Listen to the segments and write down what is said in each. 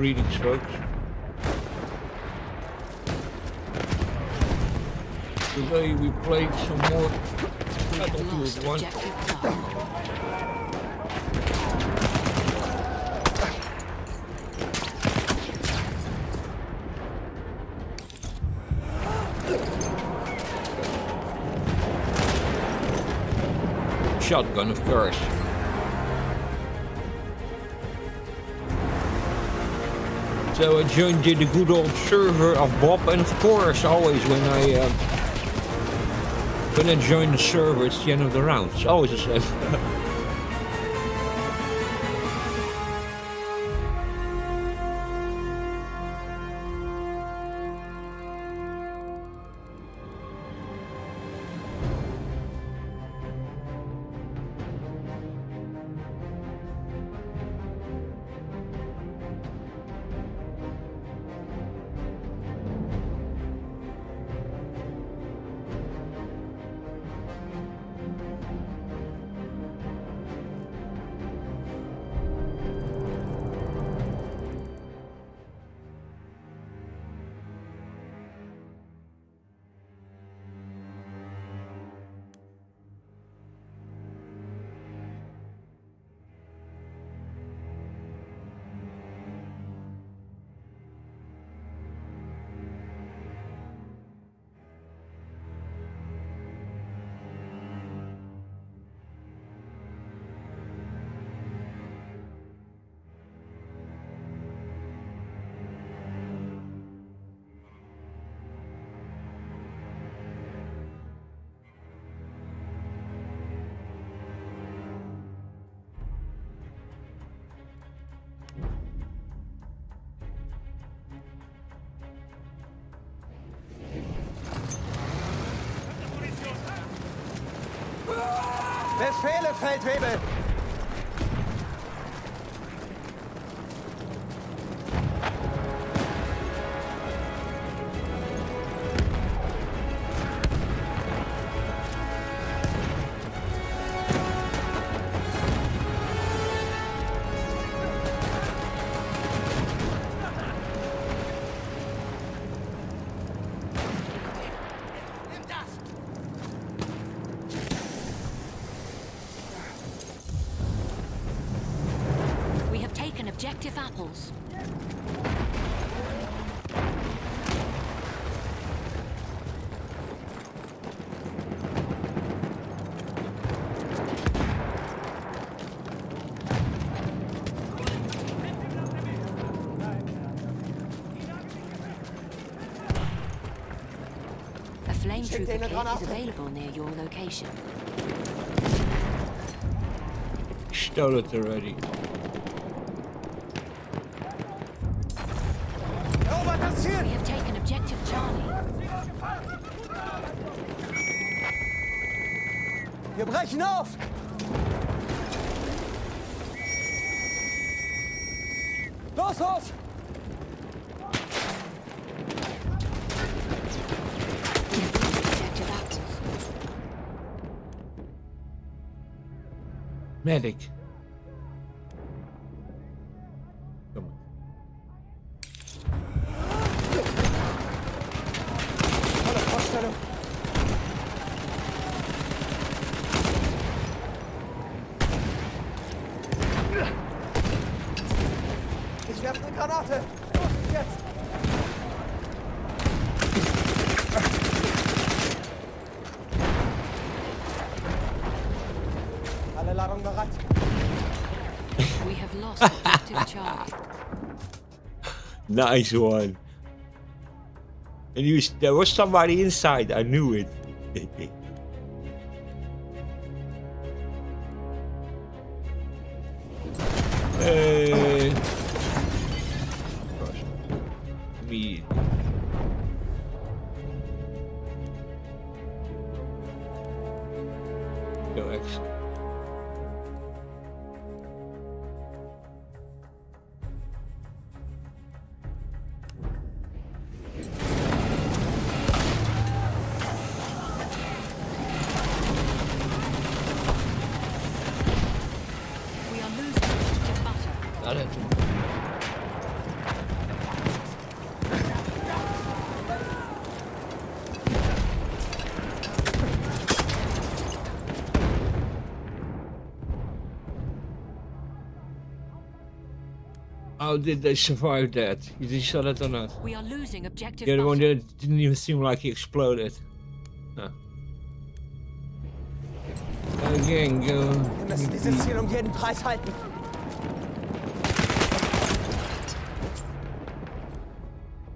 Greetings, folks. Today we played some more Battlefield 1. Shotgun, of course. So I joined the good old server of Bob, and of course, always when I join the server, it's the end of the round. It's always the same. Befehle, Feldwebel! Objective apples. A flame trooper kit is available near your location. Stole it already. We have taken objective Charlie. Wir brechen auf! Los, los! Objective apples. Medic. Come on. Ich werfe eine Granate! Los, jetzt! Alle Ladung bereit. We have lost objective Charlie. Nice one. And there was somebody inside. I knew it. Gosh. Me. No X. We are losing objective butter. Got it. How did they survive that? Did you saw that or not? We are losing objective Yeah, the one butter. that didn't even seem like he exploded. Huh. Again, go. Wir müssen dieses Ziel um jeden Preis halten.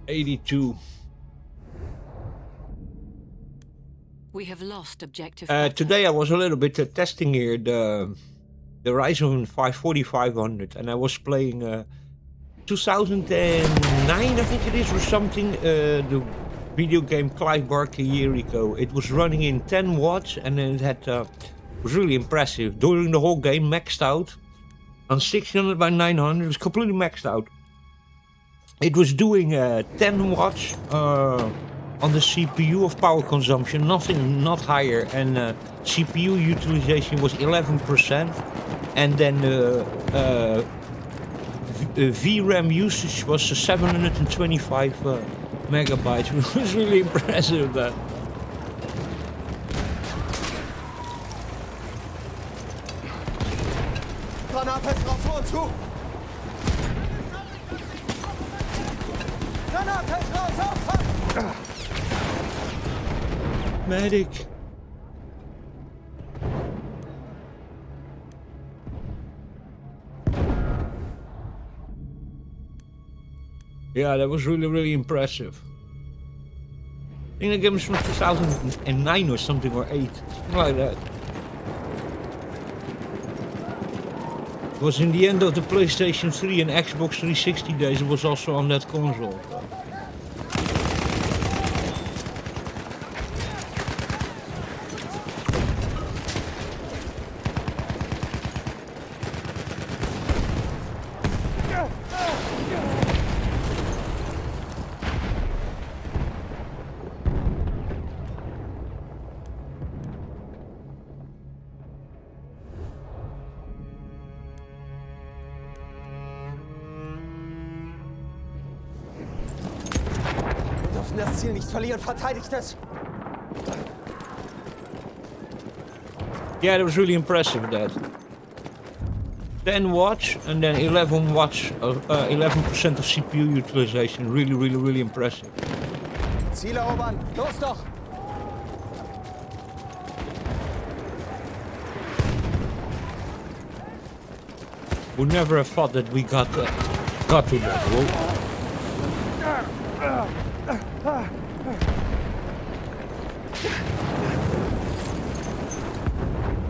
'82. We have lost objective butter. Today I was a little bit testing here the Ryzen 5 4500, and I was playing 2009, I think it is, or something. The video game Clive Barker Jericho. It was running in 10 watts, and then it had was really impressive. During the whole game, maxed out on 600 by 900. It was completely maxed out. It was doing 10 watts on the CPU of power consumption, not higher, and CPU utilization was 11%, and then VRAM usage was 725 megabytes. It was really impressive. That. Granate ist drauf, vor und zu. Granate ist raus, auffangen! Medic. Yeah, that was really impressive. I think the game was from 2009 or something, or 8, something like that. It was in the end of the PlayStation 3 and Xbox 360 days. It was also on that console. Wir dürfen das Ziel nicht verlieren, verteidigt es! Yeah, that was really impressive. That 10 watts and then 11 watts, 11% of CPU utilization. Really impressive. Ziel erobern! Los doch! Would never have thought that we got to that. Whoa.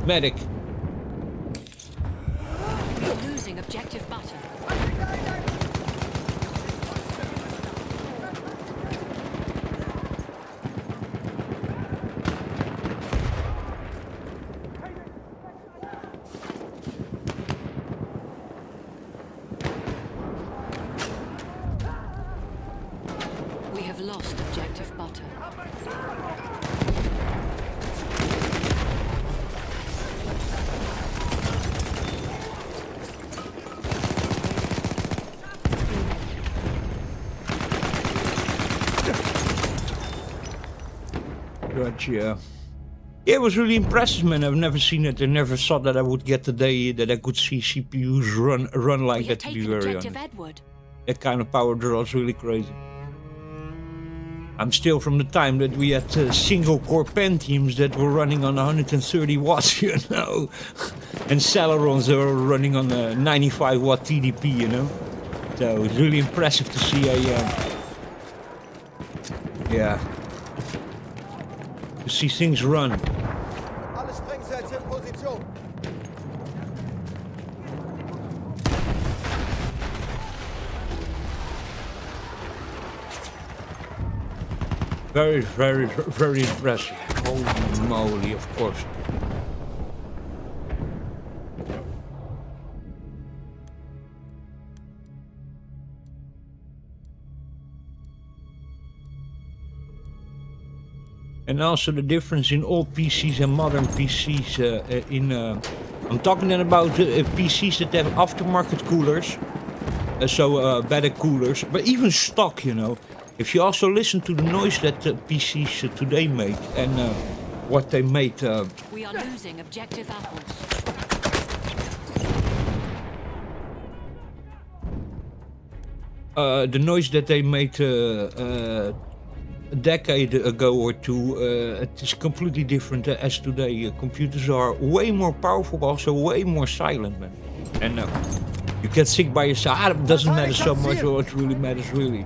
Medic. We are losing objective butter. We have lost objective butter. Gotcha. Yeah, it was really impressive, man. I've never seen it. I never thought that I would get the day that I could see CPUs run like We have that, to be taken very objective honest. Edward. That kind of power draw is really crazy. I'm still from the time that we had single core Pentiums that were running on 130 watts, you know, and Celerons that were running on a 95 watt TDP, you know. So it's really impressive to see to see things run. Alle Sprengsätze in Position! Very impressive. Holy moly, of course. And also the difference in old PCs and modern PCs. I'm talking then about PCs that have aftermarket coolers, better coolers, but even stock, you know. If you also listen to the noise that PCs today make and what they made. We are losing objective apples. the noise that they made a decade ago or two, it is completely different as today. Computers are way more powerful, also way more silent, man. And you get sick by yourself. It doesn't matter so much what really matters, really.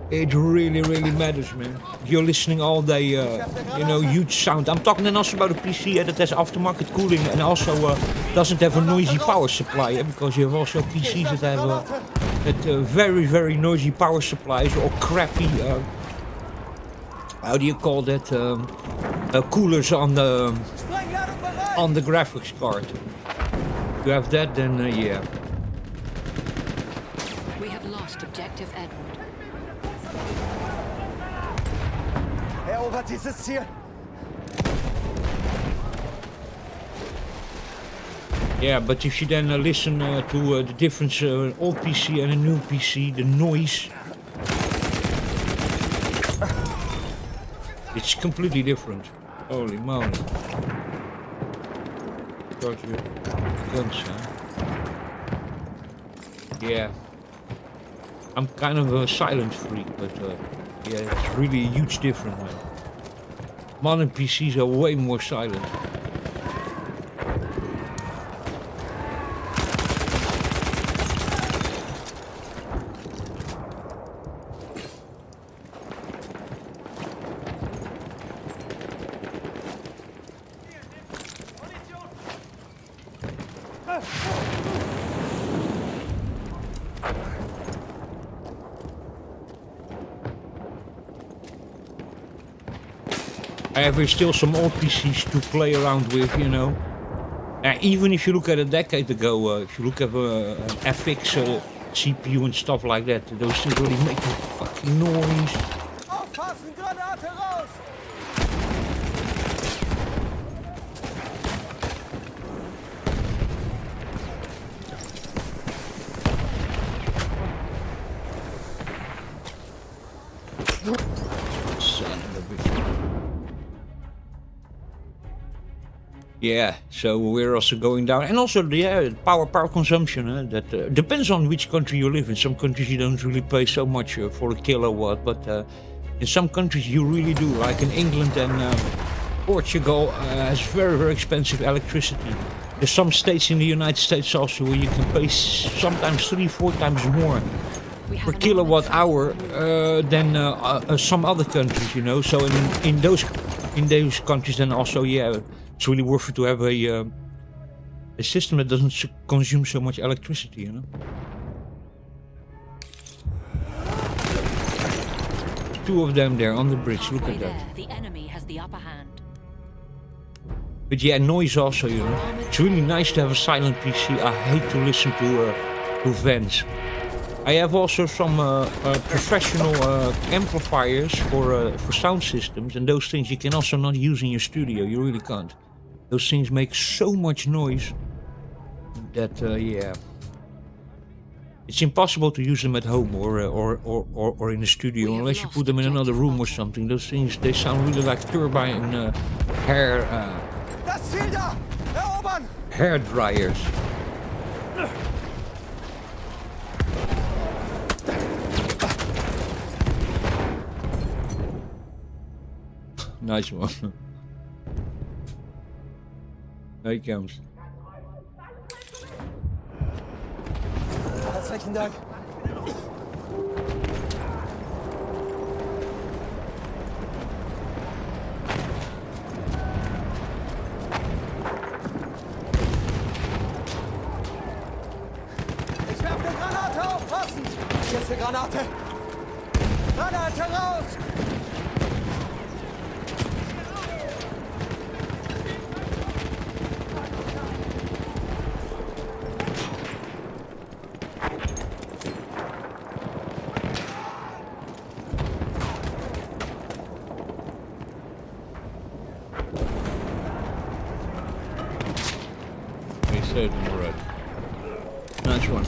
It really matters, man. You're listening all day, you know, huge sound. I'm talking then also about a PC that has aftermarket cooling and also doesn't have a noisy power supply, because you have also PCs that have very noisy power supplies or crappy, how do you call that, coolers on the graphics card. If you have that, then yeah. We have lost objective Edward. Erobert dieses Ziel. Yeah, but if you then listen to the difference an old PC and a new PC, the noise, it's completely different. Holy moly. Got your guns, huh? Yeah. I'm kind of a silent freak, but yeah, it's really a huge difference, man. Modern PCs are way more silent. I have still some old PCs to play around with, you know. Even if you look at a decade ago, if you look at an FX CPU and stuff like that, those things really make a fucking noise. Aufpassen, Granate raus! Son of a bitch. Yeah, so we're also going down, and also the power consumption. That depends on which country you live in. Some countries you don't really pay so much for a kilowatt, but in some countries you really do. Like in England and Portugal has very expensive electricity. There's some states in the United States also where you can pay sometimes 3-4 times more per kilowatt hour than some other countries, you know. So in those countries, then also, yeah, it's really worth it to have a system that doesn't consume so much electricity, you know. Two of them there on the bridge. Look at that. The enemy has the upper hand. But yeah, noise also, you know. It's really nice to have a silent PC. I hate to listen to vents. I have also some professional amplifiers for sound systems, and those things you can also not use in your studio. You really can't. Those things make so much noise that yeah, it's impossible to use them at home or in the studio unless you put them in another room or something. Those things, they sound really like turbine Das Ziel da! Erobern! hair dryers. Nice one. There he comes. Herzlichen Dank. Ich werfe eine Granate, aufpassen! Hier ist eine Granate! Granate raus! He saved him already. Nice one.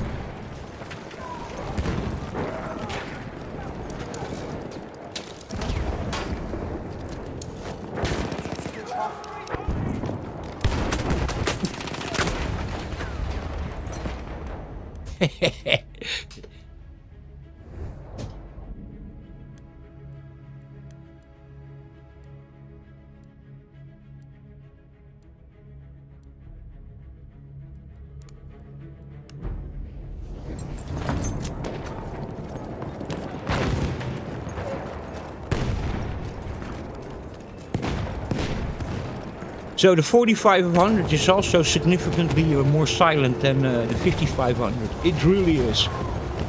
So the 4500 is also significantly more silent than the 5500. It really is.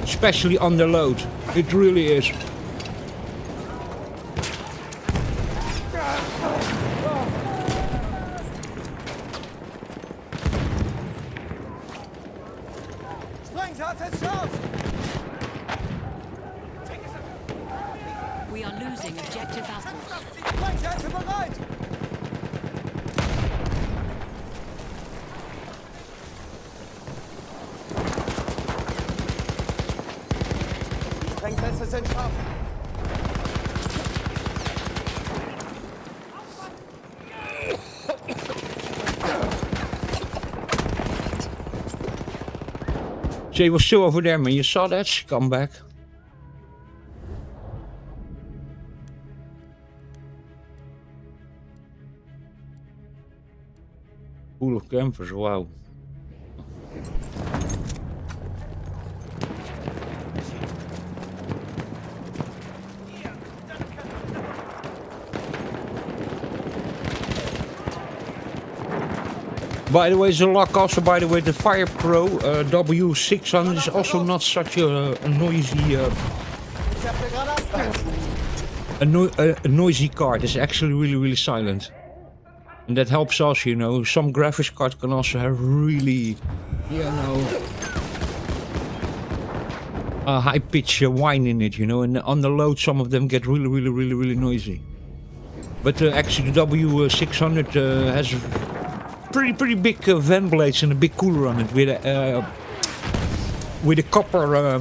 Especially under load. It really is. We are losing objective apples. Sprengsätze bereit! Sprengsätze sind scharf. So he was still over there, man. You saw that scumbag? Full of campers, wow. By the way, the lock also, by the way, the Fire Pro W600 is also not such a noisy a noisy card. It's actually really silent. And that helps us, you know. Some graphics card can also have really, you know, a high pitch whine in it, you know. And on the load, some of them get really noisy. But actually, the W600 has pretty big vent blades and a big cooler on it with a copper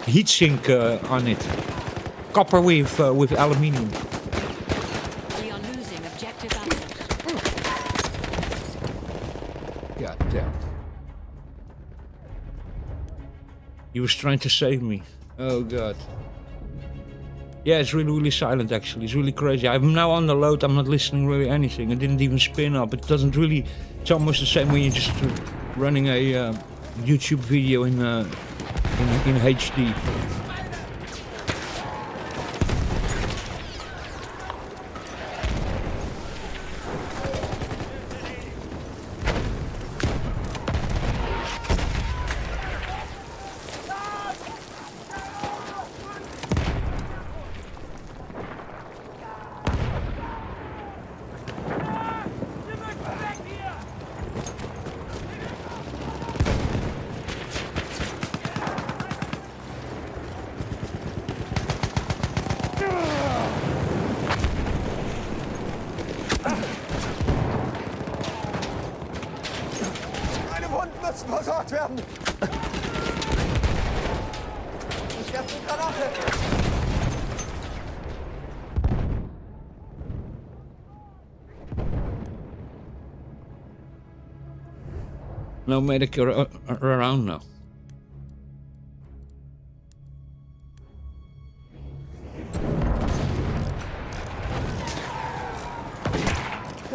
heatsink on it. Copper with aluminium. We are losing objective apples. God damn. He was trying to save me. Oh god. Yeah, it's really silent actually. It's really crazy. I'm now on the load. I'm not listening really anything. I didn't even spin up. It doesn't really. It's almost the same when you're just running a YouTube video in HD. Meine Wunden müssen versorgt werden. Ich werfe die Granate. No medic around now.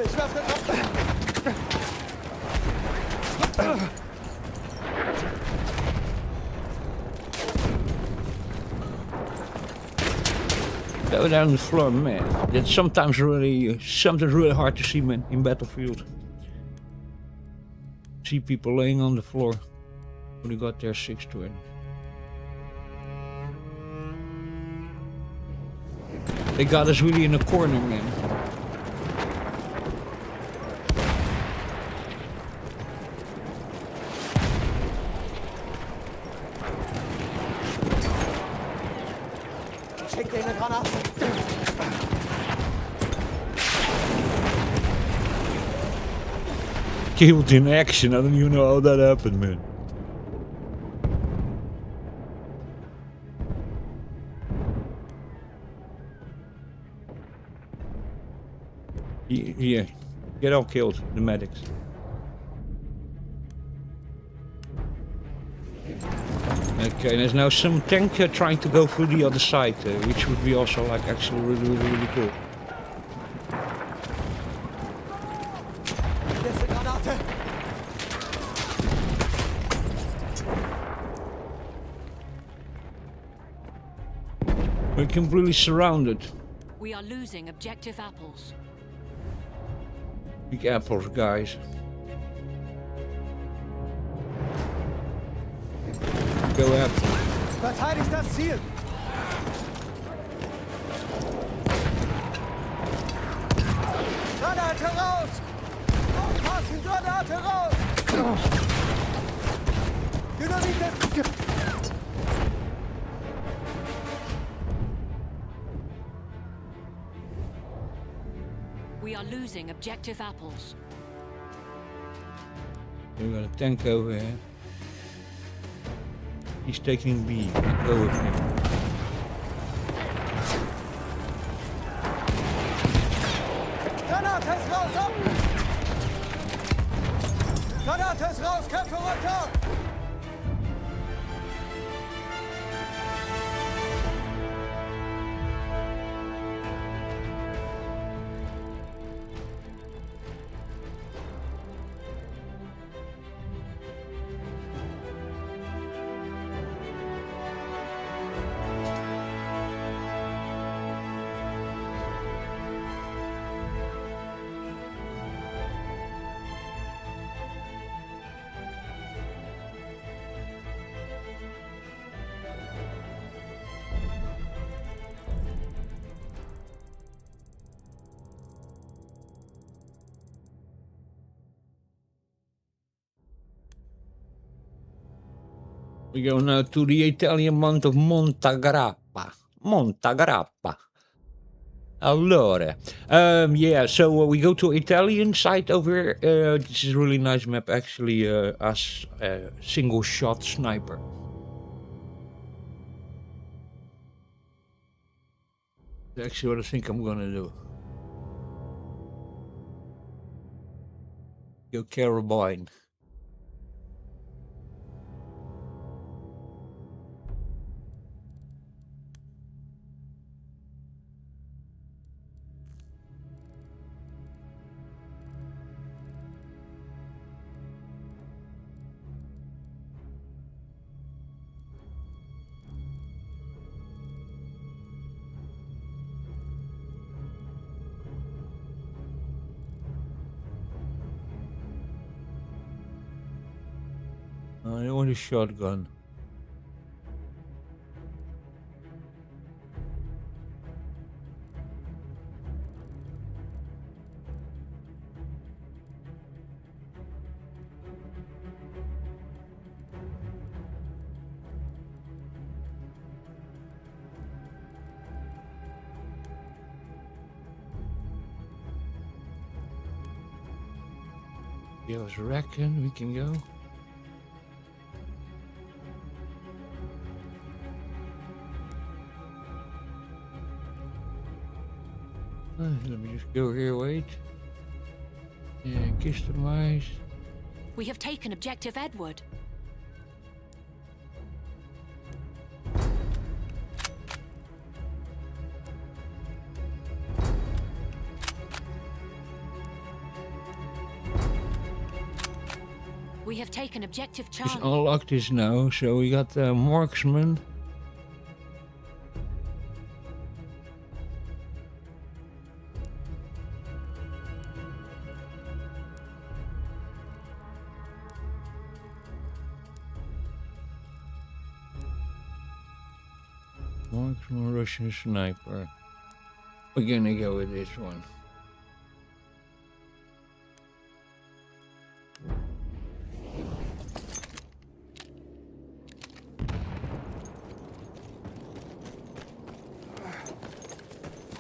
Ich werfe Granate. Go down the floor, man. That's sometimes really something really hard to see, man, in Battlefield. See people laying on the floor when you got their 620. They got us really in a corner, man. Schick dir eine Granate. Killed in action. I don't even know how that happened, man. Yeah, get all killed, the medics. Okay, there's now some tank trying to go through the other side, which would be also like actually really cool. Letzte Granate. We're completely surrounded. We are losing objective apples. Big apples, guys. Go apples. Verteidigt das Ziel! Granate raus! Aufpassen, Granate raus! Dynamit ist... We are losing objective apples. We got a tank over here. He's taking B. Go with him. Granate ist raus! Ab! Granate ist raus! Kämpfe runter! We go now to the Italian month of Montagrappa. Montagrappa. Allora. Yeah, so we go to Italian side over here. This is a really nice map, actually, as a single shot sniper. That's actually what I think I'm gonna do. Go carabine. I want a shotgun. Yeah, I was reckon we can go. Let me just go here, wait. Yeah, customize. We have taken objective Edward. We have taken objective Just Charlie. unlocked this now, so we got marksman. Marksman, Russian sniper. We're gonna go with this one.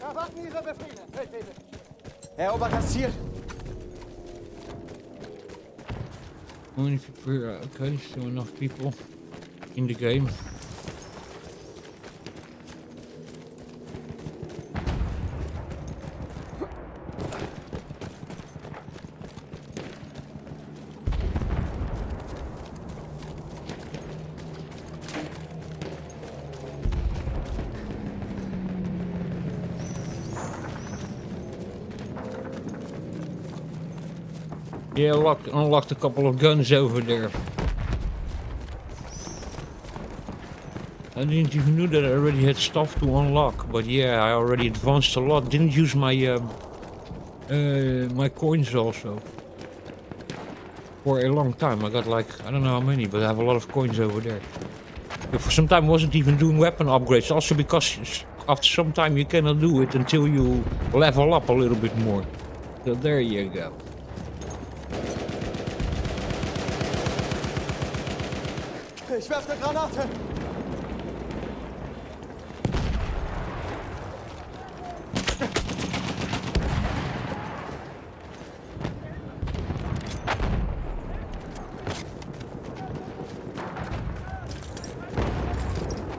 Erwarten Ihre Befehle, Feldwebel. Erobert das Ziel. Only for okay, so enough people in the game. Yeah, unlocked a couple of guns over there. I didn't even know that I already had stuff to unlock, but yeah, I already advanced a lot. Didn't use my my coins also. For a long time. I got like, I don't know how many, but I have a lot of coins over there. But for some time I wasn't even doing weapon upgrades. Also because after some time you cannot do it until you level up a little bit more. So there you go. Ich werfe eine Granate.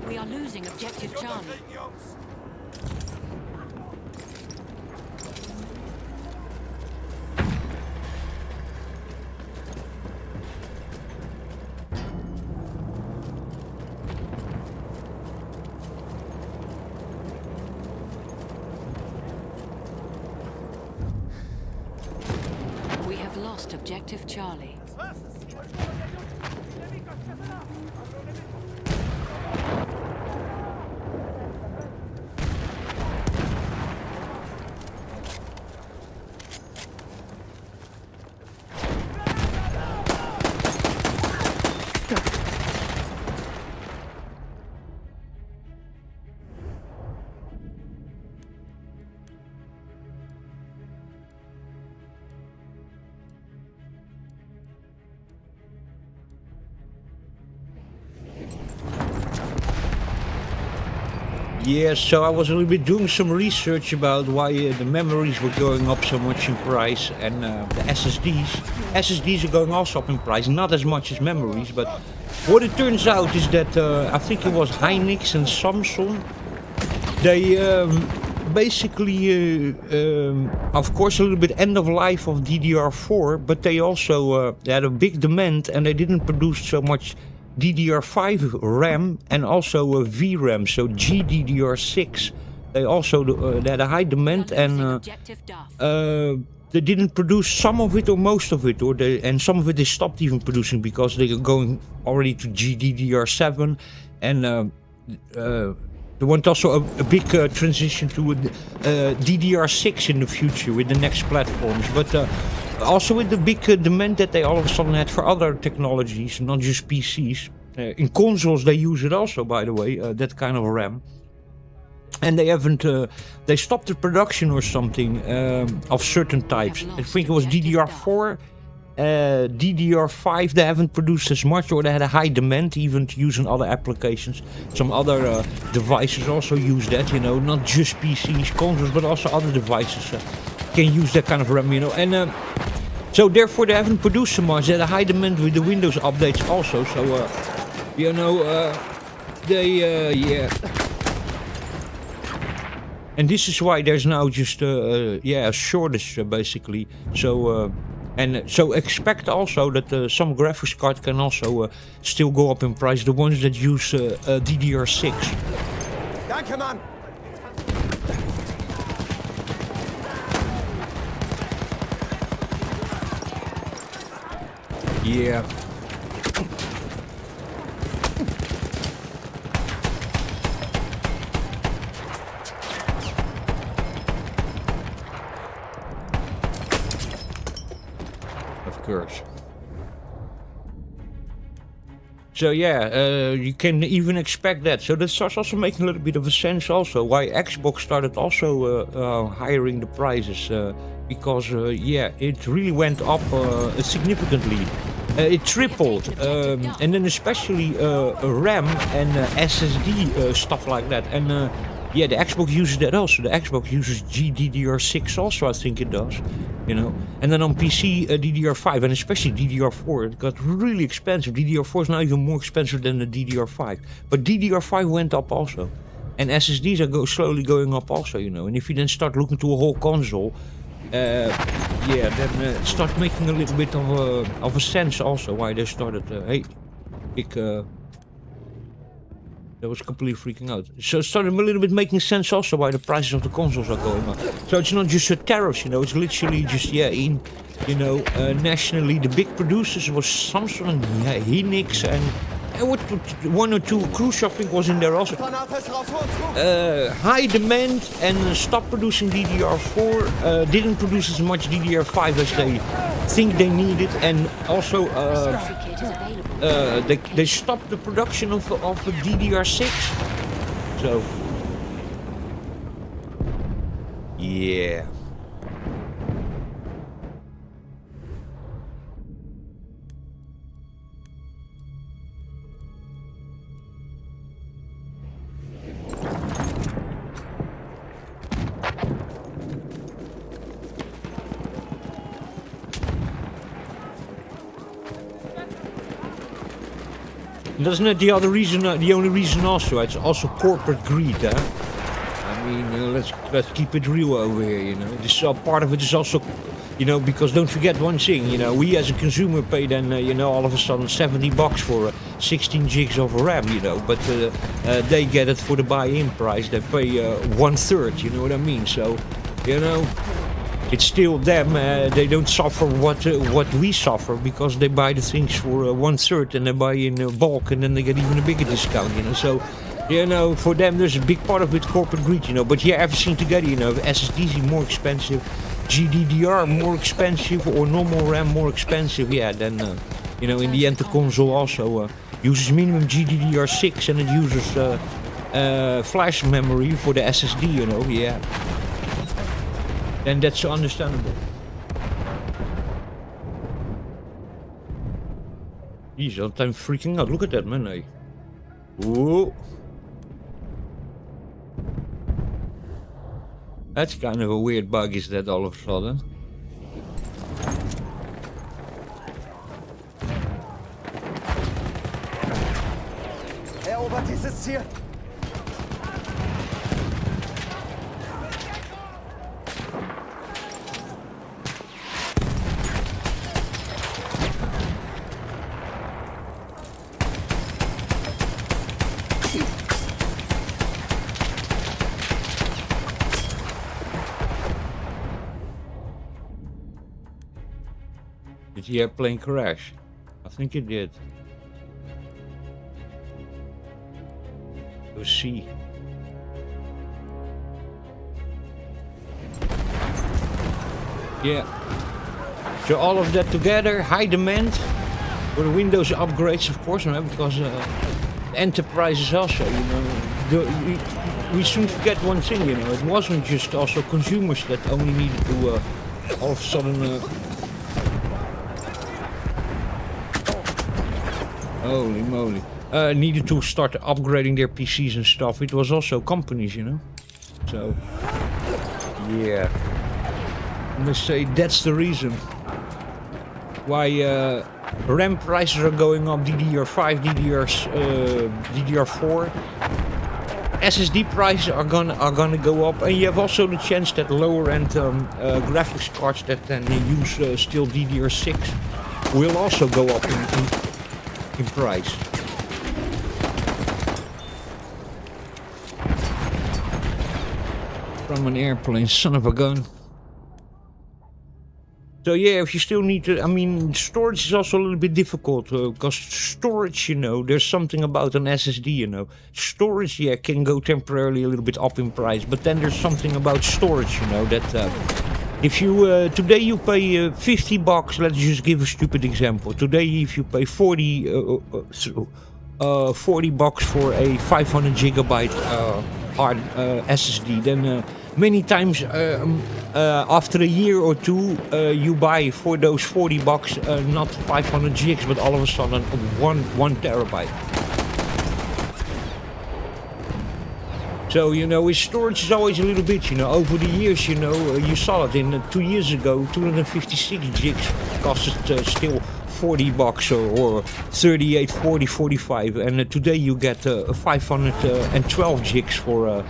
We are losing objective Charlie. We have lost objective Charlie. Yeah, so I was a little bit doing some research about why the memories were going up so much in price, and the SSDs. SSDs are going also up in price, not as much as memories, but what it turns out is that I think it was Hynix and Samsung. They basically, of course, a little bit end of life of DDR4, but they also they had a big demand and they didn't produce so much DDR5 RAM and also VRAM, so GDDR6. They also they had a high demand and they didn't produce some of it or most of it, and some of it they stopped even producing because they are going already to GDDR7, and they want also a big transition to DDR6 in the future with the next platforms, but also with the big demand that they all of a sudden had for other technologies, not just PCs. In consoles they use it also, by the way, that kind of RAM. And they haven't, they stopped the production or something of certain types. I think it was DDR4, DDR5 they haven't produced as much, or they had a high demand even to use in other applications. Some other devices also use that, you know, not just PCs, consoles, but also other devices can use that kind of RAM, you know. And so therefore they haven't produced so much. They had a high demand with the Windows updates also, so you know, they yeah. And this is why there's now just yeah, a shortage basically. So and so expect also that some graphics card can also still go up in price. The ones that use DDR6. Danke, Mann. Yeah. Of course. So yeah, you can even expect that. So that starts also making a little bit of a sense also why Xbox started also hiring the prices. Because yeah, it really went up significantly. It tripled, and then especially RAM and SSD stuff like that. And yeah, the Xbox uses that also. The Xbox uses GDDR6 also, I think it does, you know. And then on PC, DDR5 and especially DDR4, it got really expensive. DDR4 is now even more expensive than the DDR5. But DDR5 went up also, and SSDs are slowly going up also, you know. And if you then start looking to a whole console. Yeah, then start making a little bit of a sense also why they started. Hey, that was completely freaking out. So it started a little bit making sense also why the prices of the consoles are going up. So it's not just tariffs, you know. It's literally just you know, nationally the big producers was Samsung and Hynix and one or two cruise shop thing was in there also. Granate ist raus, vor uns, High demand and stopped producing DDR4. Didn't produce as much DDR5 as they think they needed, and also Sentry kit is available. they stopped the production of the DDR6. So yeah. Doesn't it the other reason? The only reason also, it's also corporate greed, huh? I mean, let's keep it real over here, you know. This part of it is also, you know, because don't forget one thing, you know, we as a consumer pay then, you know, all of a sudden $70 for 16 gigs of RAM, you know, but they get it for the buy-in price. They pay 1/3, you know what I mean? So, you know, it's still them. They don't suffer what we suffer because they buy the things for 1/3 and they buy in bulk and then they get even a bigger discount, you know. So, you know, for them there's a big part of it corporate greed, you know. But yeah, everything together, you know, SSDs more expensive, GDDR more expensive, or normal RAM more expensive. Yeah, then you know, in the end the console also uses minimum GDDR6 and it uses flash memory for the SSD, you know. Yeah. And that's understandable. He's all the time freaking out. Look at that, man. Hey. Whoa. That's kind of a weird bug, is that, all of a sudden? erobert dieses Ziel. Did the airplane crash? I think it did. Go see. Yeah. So all of that together, high demand for the Windows upgrades, of course, no, because enterprises also, you know. We shouldn't forget one thing, you know. It wasn't just also consumers that only needed to all of a sudden. Holy moly. Needed to start upgrading their PCs and stuff. It was also companies, you know. So, yeah. I'm gonna say that's the reason why RAM prices are going up, DDR5, DDR4. SSD prices are gonna go up, and you have also the chance that lower end graphics cards that then use still DDR6 will also go up in price. From an airplane, son of a gun. So yeah, if you still need to, I mean, storage is also a little bit difficult because storage, you know, there's something about an SSD, you know. Storage, yeah, can go temporarily a little bit up in price, but then there's something about storage, you know, that if you today you pay $50, let's just give a stupid example. Today, if you pay $40 for a 500 gigabyte hard SSD, then many times after a year or two, you buy for those $40 not 500 gigs, but all of a sudden one terabyte. So, you know, with storage is always a little bit, you know, over the years, you know, you saw it in 2 years ago, 256 gigs costed still $40 or 38, 40, 45, and today you get 512 gigs for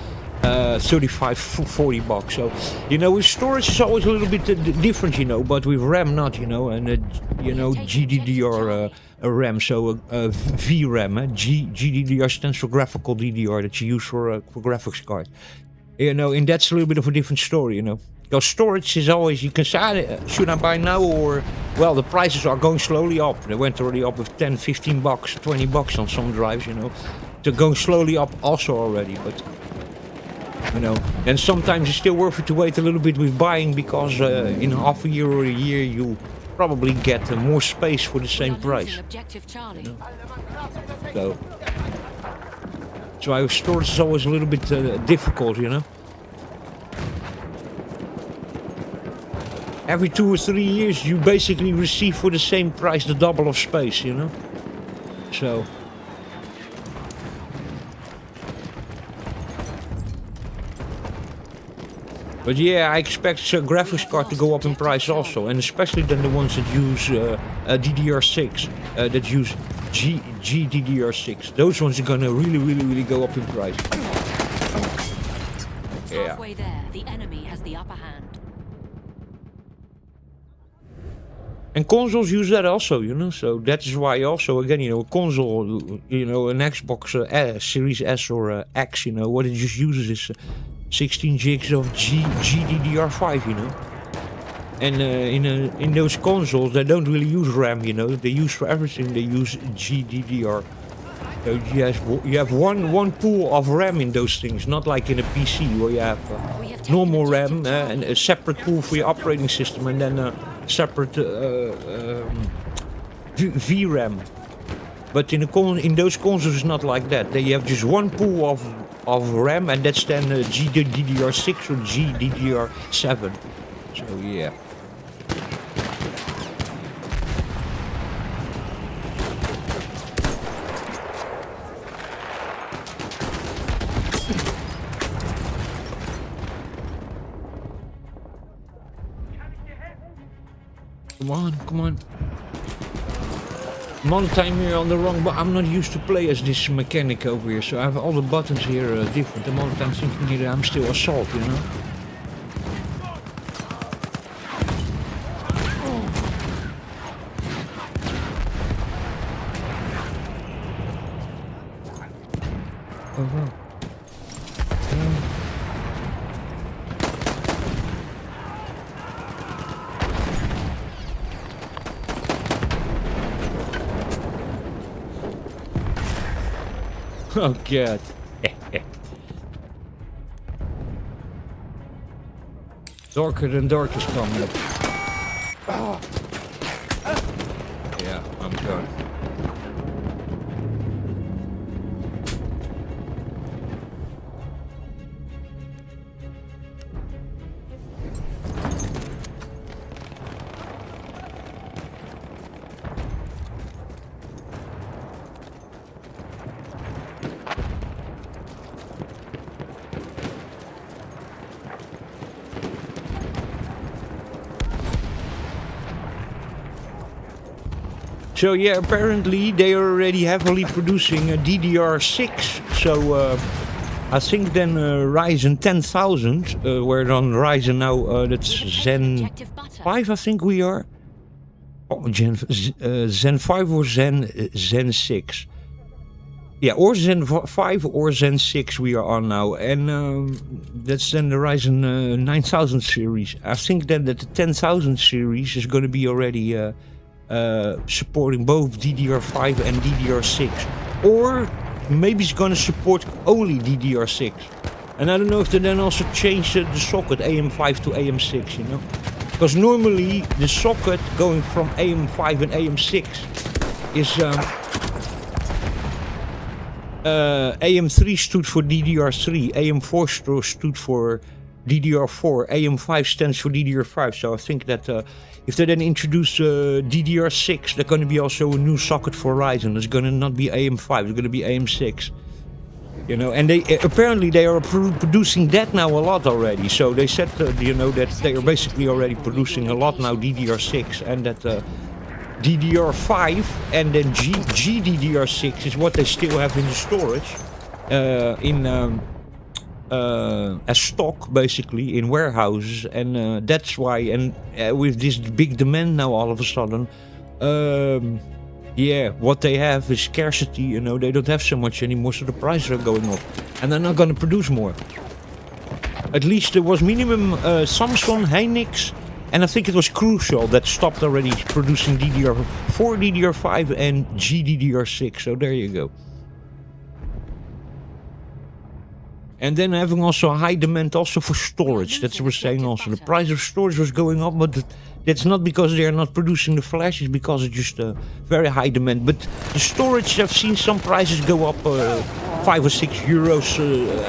35, $40. So, you know, with storage is always a little bit different, you know, but with RAM not, you know, and you know, GDDR RAM, so VRAM, GDDR stands for graphical DDR that you use for graphics card. You know, and that's a little bit of a different story, you know. Because storage is always, you can say, should I buy now or, well, the prices are going slowly up. They went already up with 10, 15 bucks, 20 bucks on some drives, you know. They're going slowly up also already, but, you know. And sometimes it's still worth it to wait a little bit with buying because in half a year or a year you probably get more space for the same price. Objective Charlie. You know? So storage is always a little bit difficult, you know. Every 2 or 3 years you basically receive for the same price the double of space, you know. So. But yeah, I expect graphics card to go up in price also, and especially then the ones that use DDR6, that use GDDR6. Those ones are gonna really go up in price. Yeah. Halfway there, the enemy has the upper hand. And consoles use that also, you know, so that is why also, again, you know, a console, you know, an Xbox Series S or X, you know, what it just uses is 16 gigs of GDDR5, you know. And in those consoles, they don't really use RAM, you know, they use for everything, they use GDDR. So you have one pool of RAM in those things, not like in a PC where you have normal RAM and a separate pool for your operating system and then a separate VRAM. But in those consoles it's not like that. They have just one pool of RAM and that's then GDDR6 or GDDR7. So yeah. Come on. I'm on time here on the wrong, but I'm not used to play as this mechanic over here, so I have all the buttons here different. I'm all the time thinking here I'm still assault, you know. Oh god. Darker than dark is coming up. Yeah, I'm done. So yeah, apparently they are already heavily producing DDR6. So I think then Ryzen 10,000, we're on Ryzen now, that's Zen 5 I think we are. Oh, Zen 5 or Zen 6. Yeah, or Zen 5 or Zen 6 we are on now. And that's then the Ryzen 9000 series. I think then that the 10,000 series is going to be already supporting both DDR5 and DDR6, or maybe it's gonna support only DDR6. And I don't know if they then also change the socket AM5 to AM6, you know, because normally the socket going from AM5 and AM6 is AM3 stood for DDR3, AM4 stood for DDR4, AM5 stands for DDR5. So I think that if they then introduce DDR6, there's going to be also a new socket for Ryzen. It's going to not be AM5, it's going to be AM6. You know, and they apparently they are producing that now a lot already. So they said, you know, that they are basically already producing a lot now DDR6, and that DDR5 and then GDDR6 is what they still have in the storage as stock, basically in warehouses, and that's why. And with this big demand now, all of a sudden, yeah, what they have is scarcity. You know, they don't have so much anymore, so the prices are going up, and they're not going to produce more. At least there was minimum Samsung, Hynix, and I think it was Crucial that stopped already producing DDR4, DDR5 and GDDR6. So there you go. And then having also a high demand also for storage. That's what we're saying also. The price of storage was going up, but that's not because they are not producing the flash. It's because it's just a very high demand. But the storage, I've seen some prices go up 5 or 6 euros.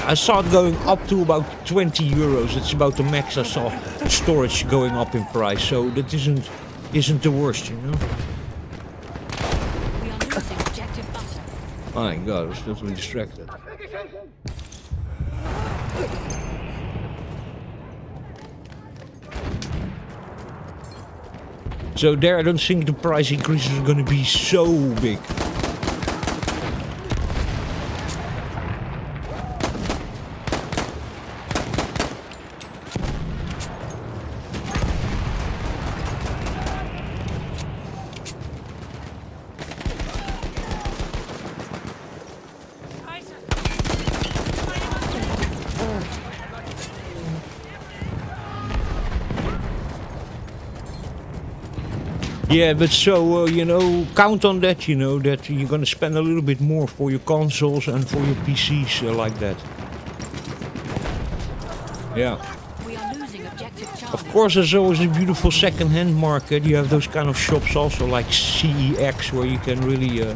I saw it going up to about 20 euros. It's about the max I saw storage going up in price. So that isn't the worst, you know. We are losing objective butter. My God, I was totally distracted. So there, I don't think the price increases are going to be so big. Yeah, but so, you know, count on that, you know, that you're going to spend a little bit more for your consoles and for your PCs like that. Yeah. We are losing objective Charlie. Of course, there's always a beautiful second-hand market. You have those kind of shops also, like CEX, where you can really,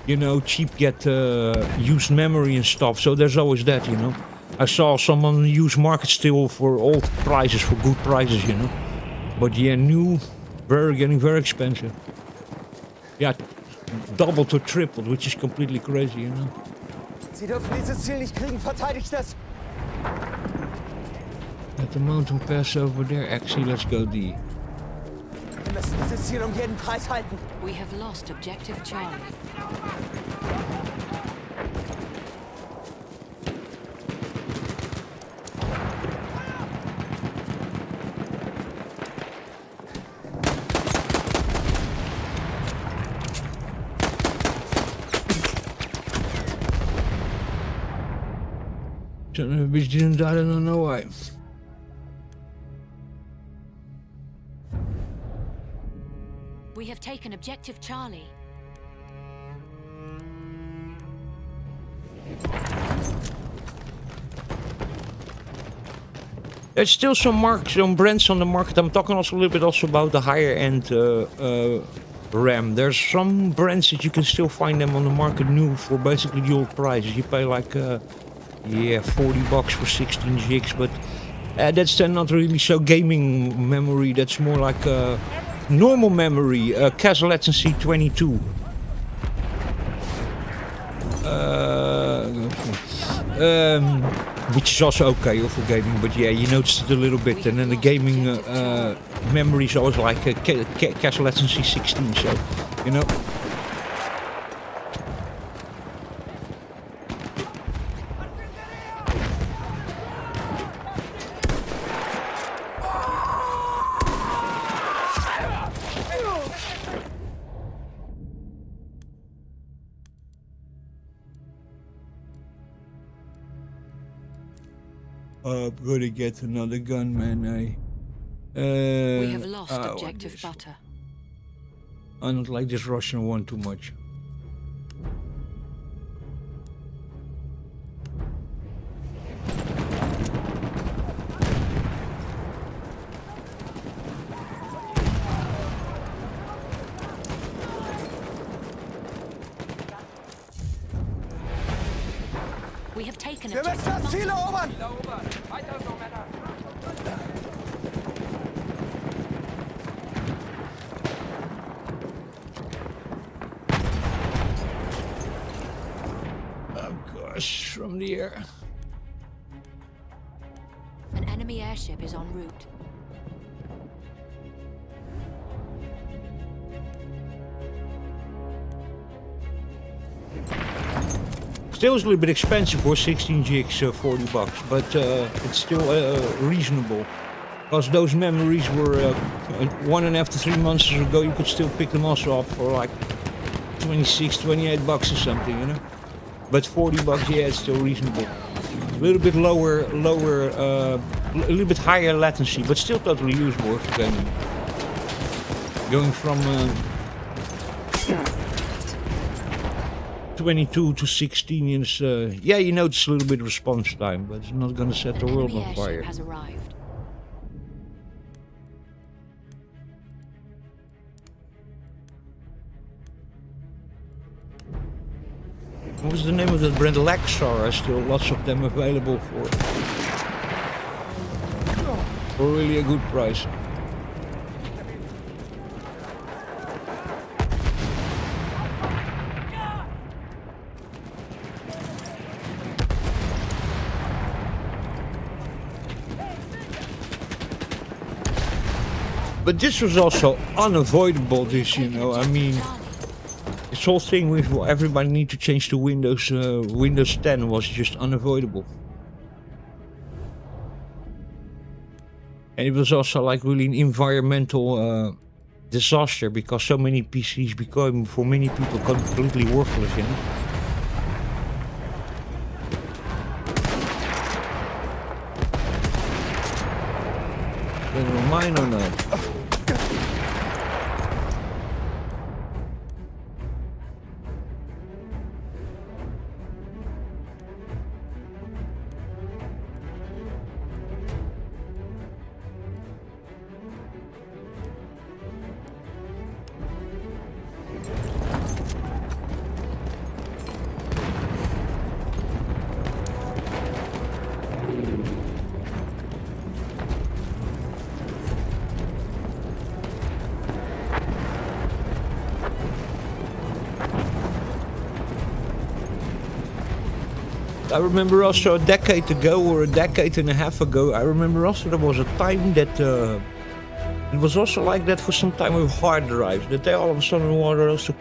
you know, cheap get used memory and stuff. So there's always that, you know. I saw some on the used market still for old prices, for good prices, you know. But yeah, new... getting very expensive. Yeah, doubled or tripled, which is completely crazy, you know. Sie dürfen dieses Ziel nicht kriegen, verteidigt es! At the mountain pass over there, actually, let's go D. Wir müssen dieses Ziel jeden Preis halten. We have lost objective Charlie. Bitch didn't die, I don't know why. We have taken objective Charlie. There's still some brands on the market. I'm talking also a little bit also about the higher end RAM. There's some brands that you can still find them on the market new for basically the old prices. You pay like yeah, $40 for 16 gigs, but that's then not really so gaming memory. That's more like normal memory, cache latency 22. Which is also okay for gaming, but yeah, you notice it a little bit. And then the gaming memory is always like cache latency 16, so, you know. I'm gonna get another gun, man. We have lost objective butter. I don't like this Russian one too much. We have taken Wir müssen objective das Ziel erobern! Oh gosh, from the air. An enemy airship is en route. Still is a little bit expensive for 16 gigs, $40, but it's still reasonable. Because those memories were 1.5 to 3 months ago, you could still pick them also up for like $26, $28 or something, you know. But 40 bucks, yeah, it's still reasonable. A little bit lower, a little bit higher latency, but still totally usable if you're going from 22 to 16 inch. Yeah, you notice a little bit of response time, but it's not gonna set the world on fire. Has arrived. What was the name of that brand? Lexar. Still lots of them available for really a good price. But this was also unavoidable, this, you know, I mean, this whole thing with everybody need to change to Windows 10 was just unavoidable. And it was also like really an environmental disaster because so many PCs become, for many people, completely worthless, you know. Mine or not? I remember also a decade ago or a decade and a half ago, I remember also there was a time that it was also like that for some time with hard drives, that they all of a sudden were also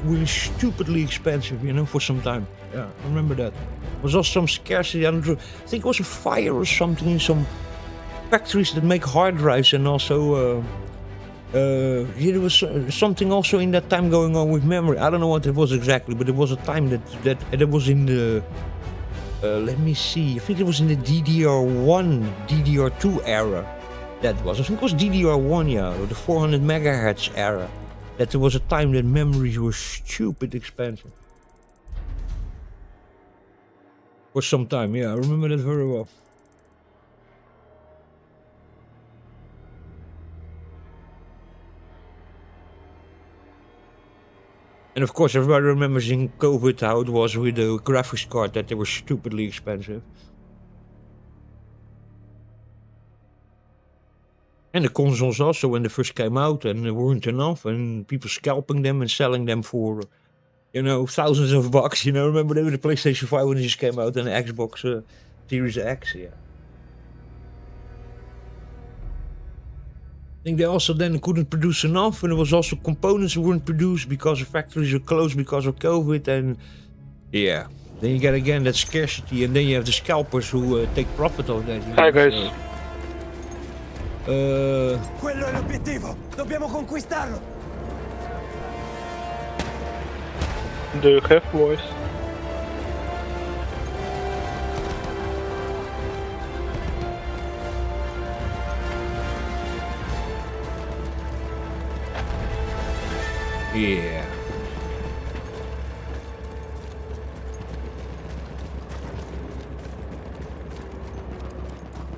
really stupidly expensive, you know, for some time. Yeah, I remember that. There was also some scarcity. I think it was a fire or something in some factories that make hard drives, and also yeah, there was something also in that time going on with memory. I don't know what it was exactly, but it was a time that it was in the let me see. I think it was in the DDR1, DDR2 era. That was. I think it was DDR1, yeah, or the 400 megahertz era. That there was a time that memories were stupid expensive. For some time, yeah, I remember that very well. And of course, everybody remembers in COVID how it was with the graphics card, that they were stupidly expensive. And the consoles also, when they first came out and they weren't enough, and people scalping them and selling them for, you know, thousands of bucks. You know, remember the PlayStation 5 when it just came out and the Xbox Series X, yeah. I think they also then couldn't produce enough, and there was also components that weren't produced because the factories were closed because of COVID, and yeah. Then you get again that scarcity, and then you have the scalpers who take profit of that. Hi guys. Quello è l'obiettivo! Dobbiamo conquistarlo! Do you have voice? Yeah.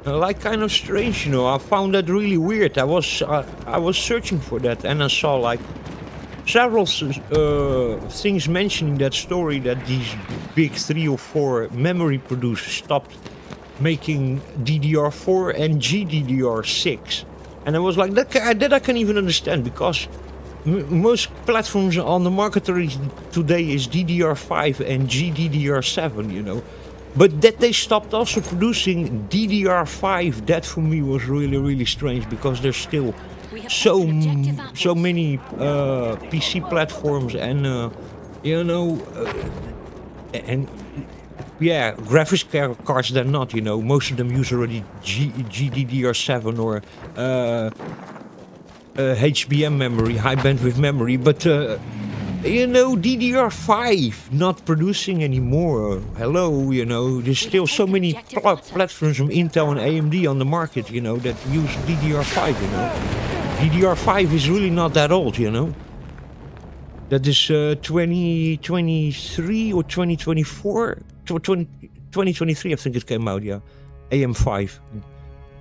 Like kind of strange, you know. I found that really weird. I was searching for that, and I saw like several things mentioning that story, that these big 3 or 4 memory producers stopped making DDR4 and GDDR6, and I was like, that I can even understand, because most platforms on the market today is DDR5 and GDDR7, you know. But that they stopped also producing DDR5, that for me was really, really strange, because there's still so many PC platforms and, you know, and yeah, graphics cards they're not, you know. Most of them use already GDDR7 or HBM memory, high bandwidth memory, but You know, DDR5 not producing anymore. Hello, you know, there's still so many platforms from Intel and AMD on the market, you know, that use DDR5, you know. DDR5 is really not that old, you know. That is 2023 or 2024? 2023, I think it came out, yeah. AM5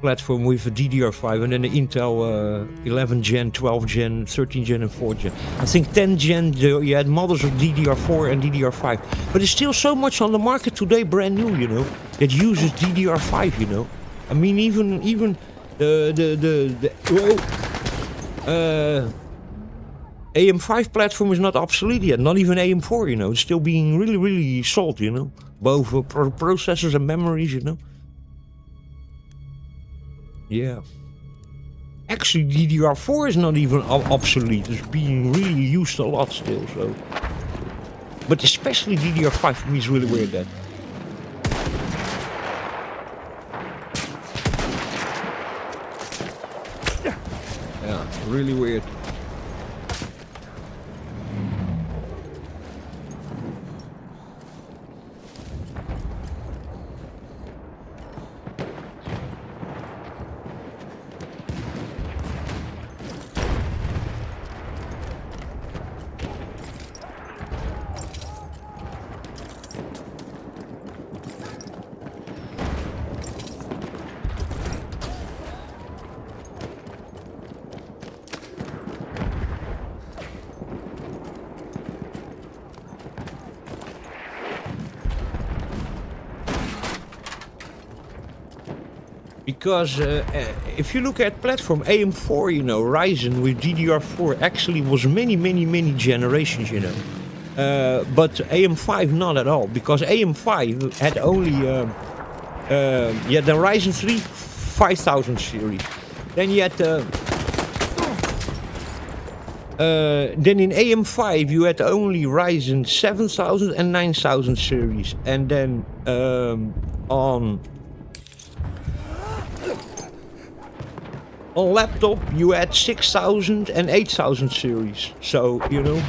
platform with a DDR5 and then the Intel 11 gen, 12 gen, 13 gen and 4 gen. I think 10 gen you had models of DDR4 and DDR5. But there's still so much on the market today, brand new, you know, that uses DDR5, you know. I mean, even AM5 platform is not obsolete yet, not even AM4, you know. It's still being really sold, you know. Both processors and memories, you know. Yeah. Actually, DDR4 is not even obsolete. It's being really used a lot still, so. But especially DDR5 for me is really weird that. Yeah, really weird. Because if you look at platform AM4, you know, Ryzen with DDR4 actually was many generations, you know. But AM5 not at all, because AM5 had only the Ryzen 3 5000 series. Then you had then in AM5 you had only Ryzen 7000 and 9000 series, and then on laptop, you had 6000 and 8000 series. So, you know.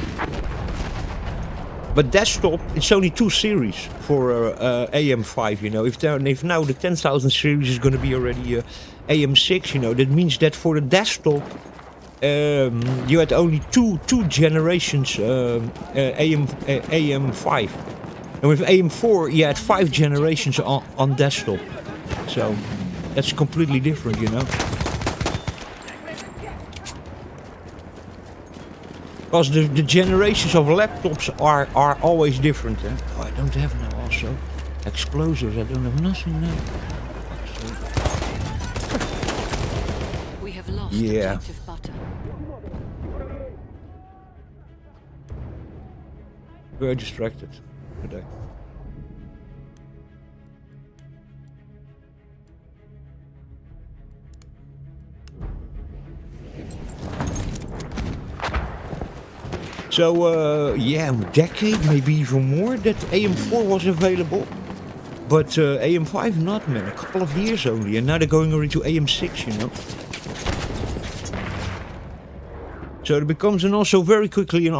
But desktop, it's only 2 series for AM5, you know. If now the 10,000 series is going to be already AM6, you know, that means that for the desktop, you had only two generations AM5. And with AM4, you had 5 generations on desktop. So, that's completely different, you know. Because the generations of laptops are always different. Eh? Oh, I don't have now also explosives. I don't have nothing now. We have lost objective butter. Very distracted today. So, yeah, a decade, maybe even more, that AM4 was available. But AM5 not, man. A couple of years only. And now they're going already to AM6, you know. So it becomes also very quickly an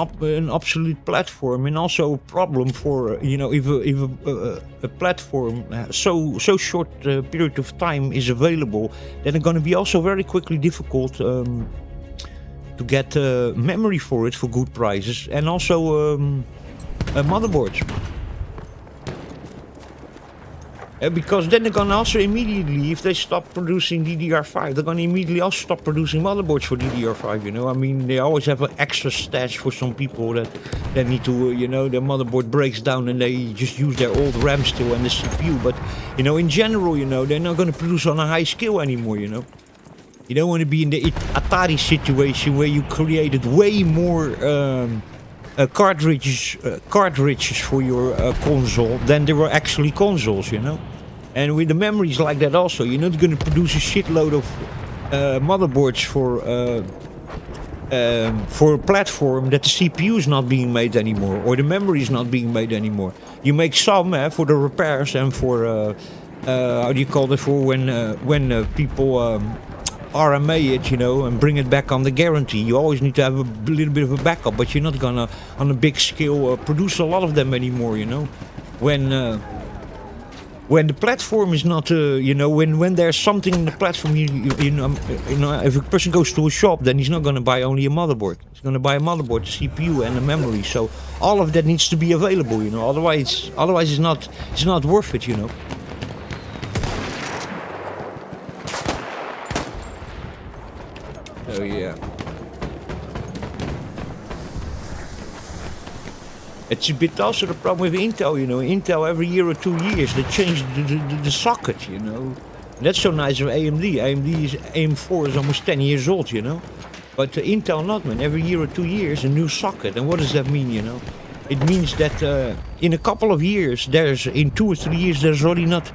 obsolete platform, and also a problem for, you know, if a platform so short period of time is available, then it's going to be also very quickly difficult to get memory for it for good prices, and also motherboards. Because then they're gonna also immediately, if they stop producing DDR5, they're gonna immediately also stop producing motherboards for DDR5, you know. I mean, they always have an extra stash for some people that they need to, you know, their motherboard breaks down and they just use their old RAM still and the CPU. But, you know, in general, you know, they're not gonna produce on a high scale anymore, you know. You don't want to be in the Atari situation where you created way more cartridges for your console than there were actually consoles, you know. And with the memories like that also, you're not going to produce a shitload of motherboards for a platform that the CPU is not being made anymore, or the memory is not being made anymore. You make some for the repairs and for how do you call it, for when people RMA it, you know, and bring it back on the guarantee. You always need to have a little bit of a backup, but you're not gonna, on a big scale, produce a lot of them anymore, you know. When the platform is not, you know, when there's something in the platform, you know, if a person goes to a shop, then he's not gonna buy only a motherboard. He's gonna buy a motherboard, a CPU, and a memory. So all of that needs to be available, you know. Otherwise it's not worth it, you know. So yeah. It's a bit also the problem with Intel, you know. Intel every year or 2 years they change the socket, you know. That's so nice of AMD. AM4 is almost 10 years old, you know. But Intel not, man. Every year or 2 years a new socket. And what does that mean, you know? It means that in a couple of years, in 2 or 3 years, there's already not.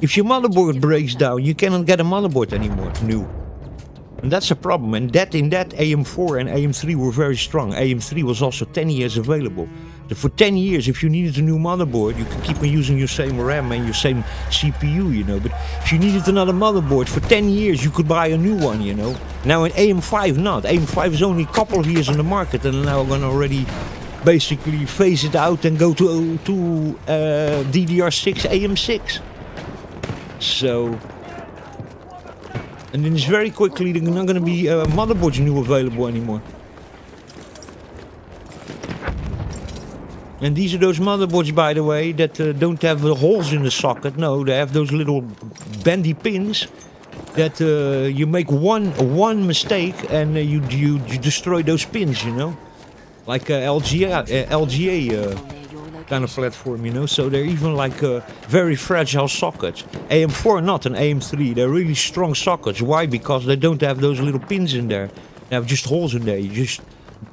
If your motherboard breaks down, you cannot get a motherboard anymore, new. And that's a problem. And in that AM4 and AM3 were very strong. AM3 was also 10 years available. So for 10 years, if you needed a new motherboard, you could keep on using your same RAM and your same CPU, you know. But if you needed another motherboard, for 10 years, you could buy a new one, you know. Now in AM5, not. AM5 is only a couple of years on the market, and now we're going to already basically phase it out and go to DDR6 AM6. So... And then it's very quickly there's not going to be motherboards new available anymore. And these are those motherboards, by the way, that don't have holes in the socket. No, they have those little bendy pins that you make one mistake and you destroy those pins, you know, like LGA kind of platform, you know. So they're even like very fragile sockets. AM4 not, and AM3 they're really strong sockets. Why? Because they don't have those little pins in there. They have just holes in there.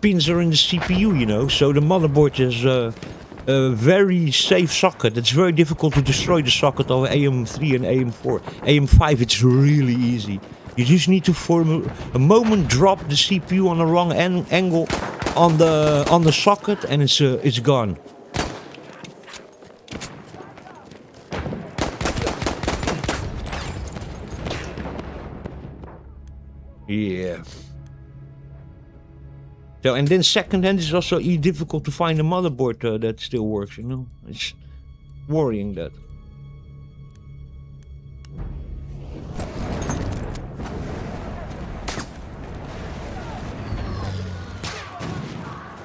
Pins are in the CPU, you know. So the motherboard is a very safe socket. It's very difficult to destroy the socket of AM3 and AM4. AM5 it's really easy. You just need to for a moment drop the CPU on the wrong angle on the socket, and it's gone. Yeah. So, and then second hand is also difficult to find a motherboard that still works, you know. It's worrying that.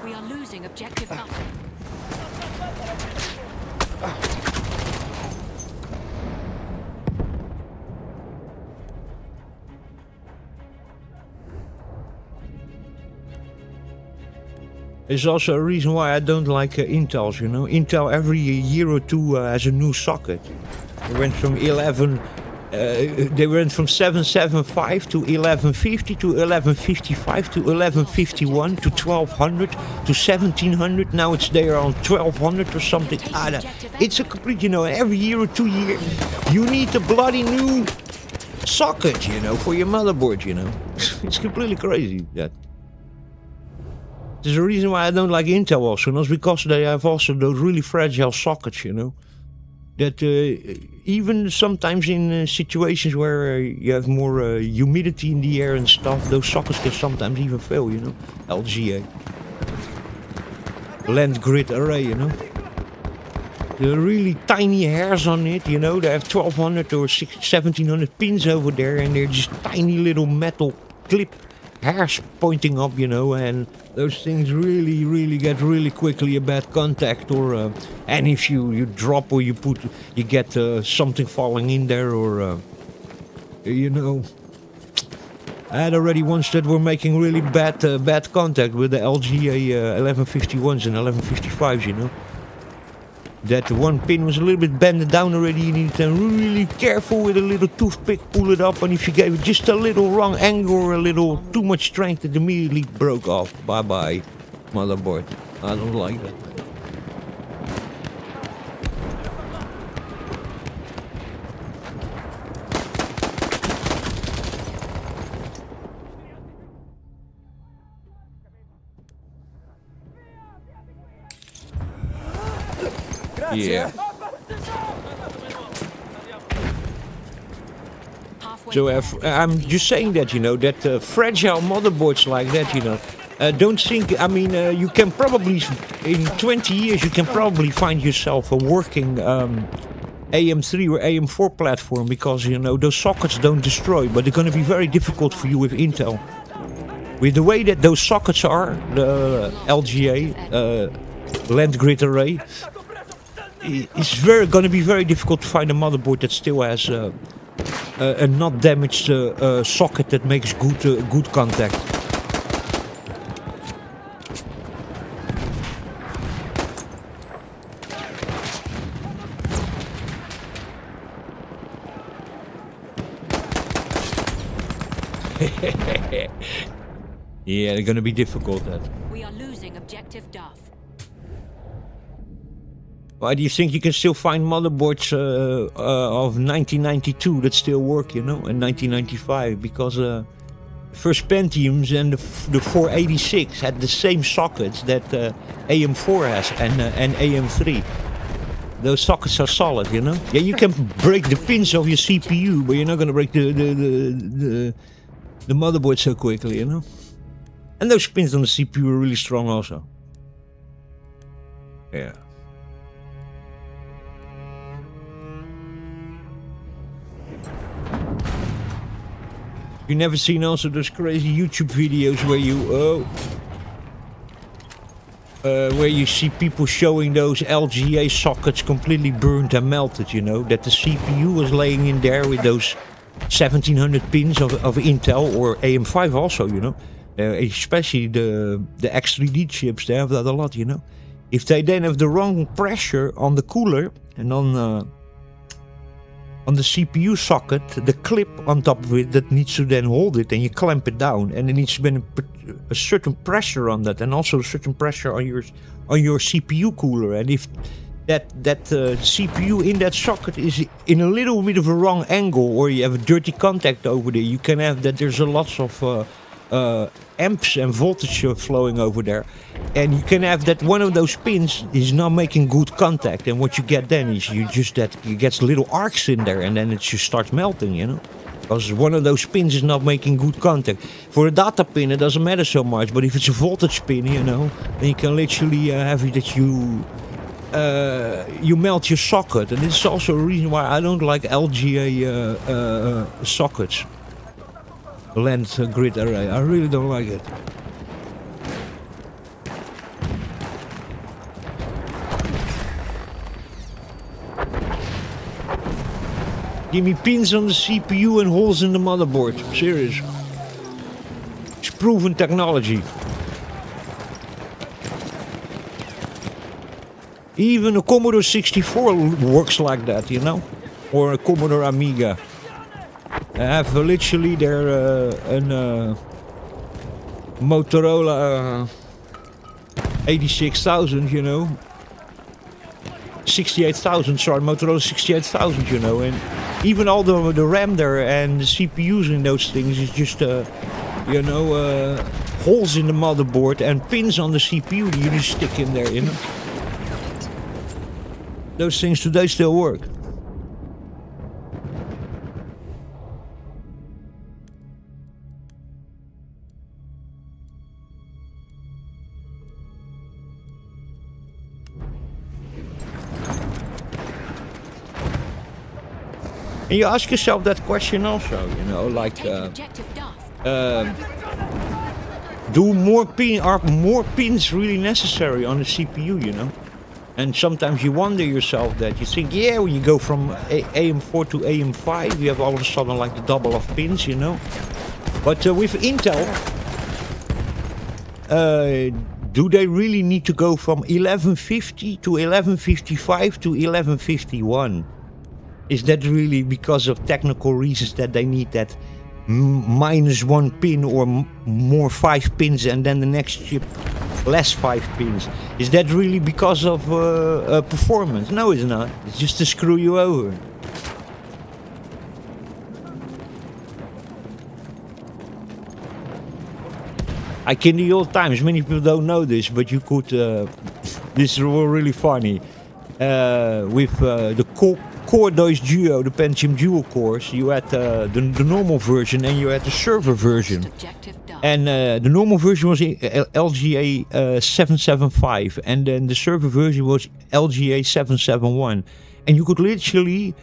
We are losing objective Butter. There's also a reason why I don't like Intels, you know. Intel every year or two has a new socket. They went from 775 to 1150 to 1155 to 1151 to 1200 to 1700. Now it's there on 1200 or something. It's a complete, you know, every year or 2 years you need a bloody new socket, you know, for your motherboard, you know. It's completely crazy, that. There's a reason why I don't like Intel also, and that's because they have also those really fragile sockets, you know. That even sometimes in situations where you have more humidity in the air and stuff, those sockets can sometimes even fail, you know. LGA. Land grid array, you know. There are really tiny hairs on it, you know. They have 1200 or 1700 pins over there, and they're just tiny little metal clip hairs pointing up, you know, and those things really get really quickly a bad contact, or and if you drop or you get something falling in there, or you know. I had already ones that were making really bad contact with the LGA 1151s and 1155s, you know. That one pin was a little bit bent down already. You need to be really careful with a little toothpick, pull it up, and if you gave it just a little wrong angle or a little too much strength, it immediately broke off. Bye bye, motherboard. I don't like that. Yeah. halfway So there. I'm just saying that, you know, that fragile motherboards like that, you know, don't think, I mean, you can probably, in 20 years, you can probably find yourself a working AM3 or AM4 platform because, you know, those sockets don't destroy, but they're going to be very difficult for you with Intel. With the way that those sockets are, the LGA, land grid array, it's going to be very difficult to find a motherboard that still has a not damaged socket that makes good contact. Yeah, they're gonna be difficult that. We are losing objective Duff. Why do you think you can still find motherboards of 1992 that still work, you know, and 1995? Because first Pentiums and the 486 had the same sockets that AM4 has and AM3. Those sockets are solid, you know. Yeah, you can break the pins of your CPU, but you're not gonna break the motherboard so quickly, you know. And those pins on the CPU are really strong also. Yeah. You never seen also those crazy YouTube videos where you see people showing those LGA sockets completely burned and melted, you know, that the CPU was laying in there with those 1700 pins of Intel or AM5 also, you know. Especially the X3D chips, they have that a lot, you know. If they then have the wrong pressure on the cooler and on the CPU socket, the clip on top of it that needs to then hold it, and you clamp it down, and there needs to be a certain pressure on that, and also a certain pressure on your CPU cooler. And if that CPU in that socket is in a little bit of a wrong angle, or you have a dirty contact over there, you can have that there's a lots of amps and voltage flowing over there, and you can have that one of those pins is not making good contact, and what you get then is you get little arcs in there, and then it just starts melting, you know, because one of those pins is not making good contact. For a data pin it doesn't matter so much, but if it's a voltage pin, you know, then you can literally have it that you melt your socket. And this is also a reason why I don't like LGA sockets. Land grid array. I really don't like it. Give me pins on the CPU and holes in the motherboard. Serious. It's proven technology. Even a Commodore 64 works like that, you know? Or a Commodore Amiga. I have literally there a Motorola 86,000, you know. 68,000, sorry, Motorola 68,000, you know. And even all the RAM there and the CPUs in those things is just, you know, holes in the motherboard and pins on the CPU that you just stick in there, you know. Those things today still work. And you ask yourself that question also, you know, like, are more pins really necessary on the CPU, you know? And sometimes you wonder yourself that. You think, yeah, when you go from AM4 to AM5, you have all of a sudden like the double of pins, you know? But with Intel, do they really need to go from 1150 to 1155 to 1151? Is that really because of technical reasons that they need that -1 pin or more 5 pins and then the next chip less 5 pins? Is that really because of performance? No, it's not. It's just to screw you over. Like in the old times, many people don't know this, but you could. This is really funny. With the Core Deutsch Duo, the Pentium dual cores, you had the normal version and you had the server version. Objective done. And the normal version was LGA 775, and then the server version was LGA 771. And you could literally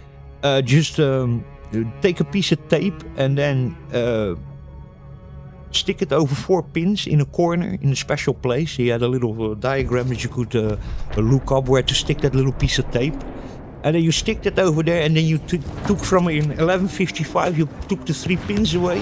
just take a piece of tape and then stick it over 4 pins in a corner in a special place. He had a little diagram that you could look up where to stick that little piece of tape. And then you stick that over there, and then you took from in 1155, you took the 3 pins away,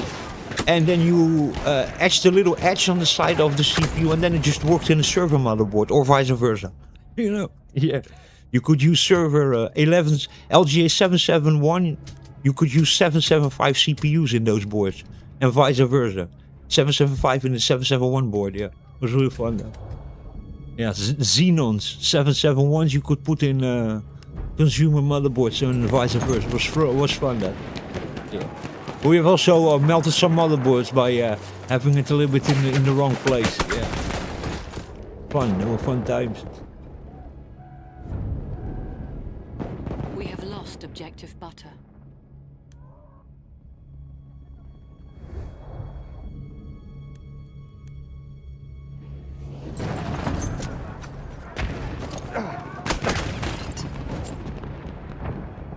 and then you etched a little edge on the side of the CPU, and then it just worked in a server motherboard, or vice versa. You know, yeah. You could use server 11's LGA 771, you could use 775 CPUs in those boards, and vice versa. 775 in the 771 board, yeah. It was really fun though. Yeah, Xenons 771s you could put in consumer motherboards and vice versa. It was fun that. Yeah. We have also melted some motherboards by having it a little bit in the wrong place. Yeah. Fun, they were fun times. We have lost objective butter.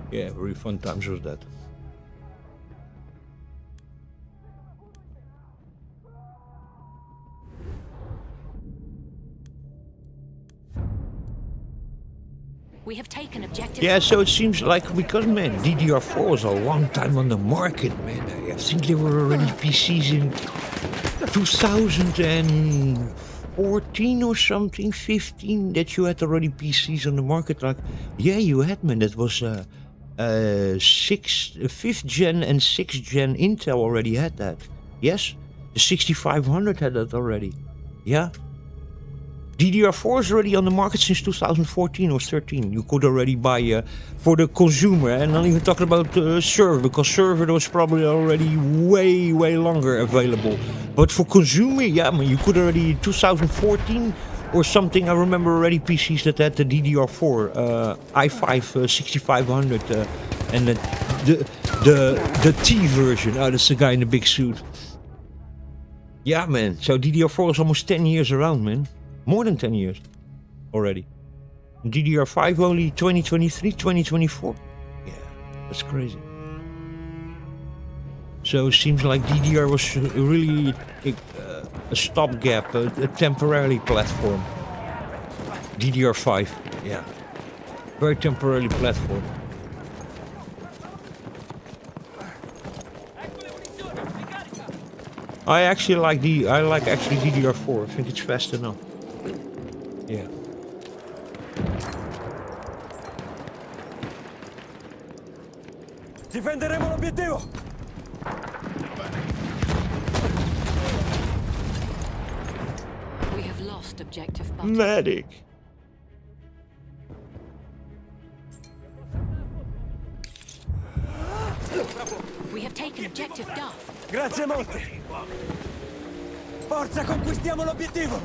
Yeah, very fun times was that. We have taken objective. Yeah, so it seems like, because man, DDR4 was a long time on the market, man. I think there were already PCs in 2014 or something, 15, that you had already PCs on the market. Like, yeah, you had, man. That was 5th gen and 6th gen Intel already had that. Yes, the 6500 had that already. Yeah. DDR4 is already on the market since 2014 or 13. You could already buy for the consumer, and I'm even talking about server, because server was probably already way longer available. But for consumer, yeah, I mean, you could already 2014 or something. I remember already PCs that had the DDR4 i5 6500 and the T version. Oh, that's the guy in the big suit. Yeah, man. So DDR4 is almost 10 years around, man. More than 10 years already. DDR5 only 2023, 2024. Yeah, that's crazy. So it seems like DDR was really a stopgap, a temporary platform. DDR5, yeah. Very temporary platform. I like DDR4. I think it's fast enough. Yeah. Difenderemo l'obiettivo! We have lost objective butter. Medic. We have taken objective Duff. Grazie molte! Forza, conquistiamo l'obiettivo!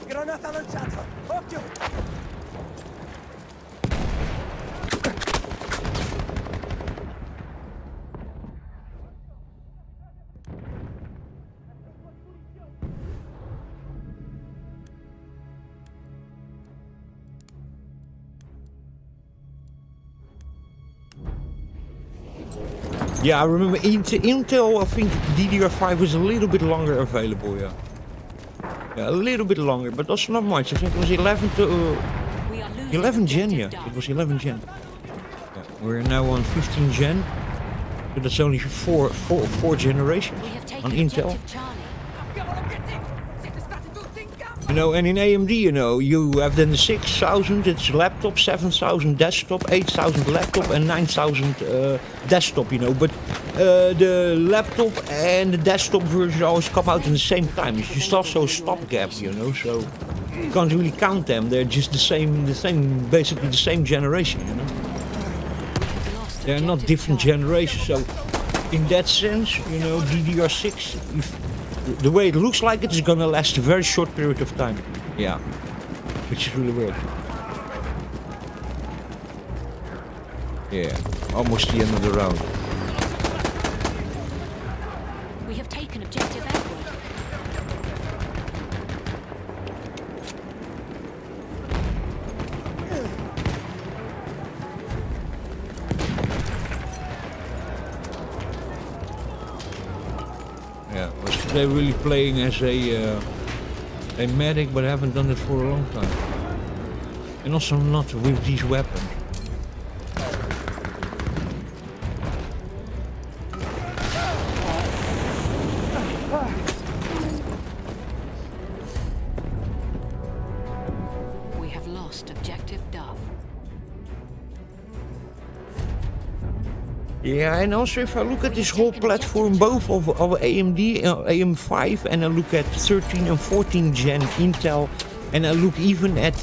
Granata lanciata! Occhio! Yeah, I remember Intel, I think DDR5 was a little bit longer available, yeah. Yeah, a little bit longer, but also not much. I think it was 11 gen, yeah. It was 11 gen. Yeah, we're now on 15 gen. So that's only four generations on Intel. You know, and in AMD, you know, you have then the 6000, it's laptop, 7000 desktop, 8000 laptop, and 9000 desktop, you know. But the laptop and the desktop version always come out in the same time. It's just also a stopgap, you know, so you can't really count them. They're just basically the same generation, you know. They're not different generations, so in that sense, you know, DDR6, the way it looks like it's gonna last a very short period of time. Yeah, which is really weird. Yeah, almost the end of the round. We have taken objective Edward. Yeah, was today really playing as a medic, but I haven't done it for a long time. And also not with these weapons. We have lost objective Dove. Yeah, and also if I look at this whole platform, both of AMD, AM5, and I look at 13 and 14 gen Intel, and I look even at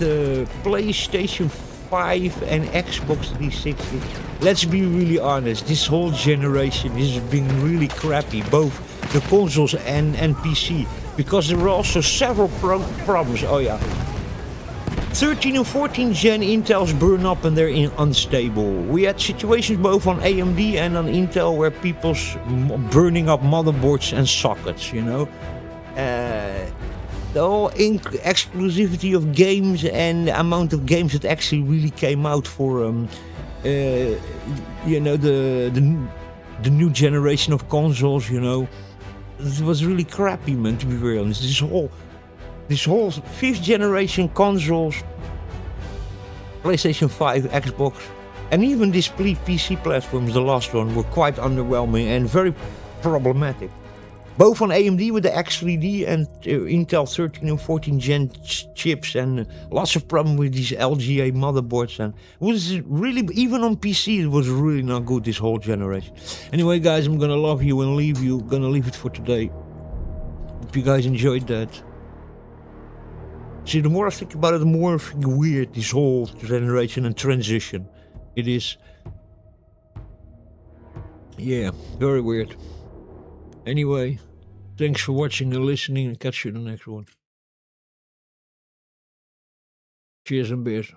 PlayStation 5 and Xbox 360, let's be really honest, this whole generation has been really crappy, both the consoles and PC, because there were also several problems. Oh yeah. 13 and 14 gen Intels burn up and they're unstable. We had situations both on AMD and on Intel where people's burning up motherboards and sockets, you know. The whole exclusivity of games and the amount of games that actually really came out for, you know, the new generation of consoles, you know. It was really crappy, man, to be very honest. This whole 5th generation consoles, PlayStation 5, Xbox, and even this PC platforms, the last one, were quite underwhelming and very problematic. Both on AMD with the X3D and Intel 13 and 14 gen chips, and lots of problem with these LGA motherboards, and it was really, even on PC, it was really not good, this whole generation. Anyway, guys, I'm gonna love you and leave you. Gonna leave it for today. Hope you guys enjoyed that. See, the more I think about it, the more I think weird this whole generation and transition. It is. Yeah, very weird. Anyway, thanks for watching and listening, and catch you in the next one. Cheers and beers.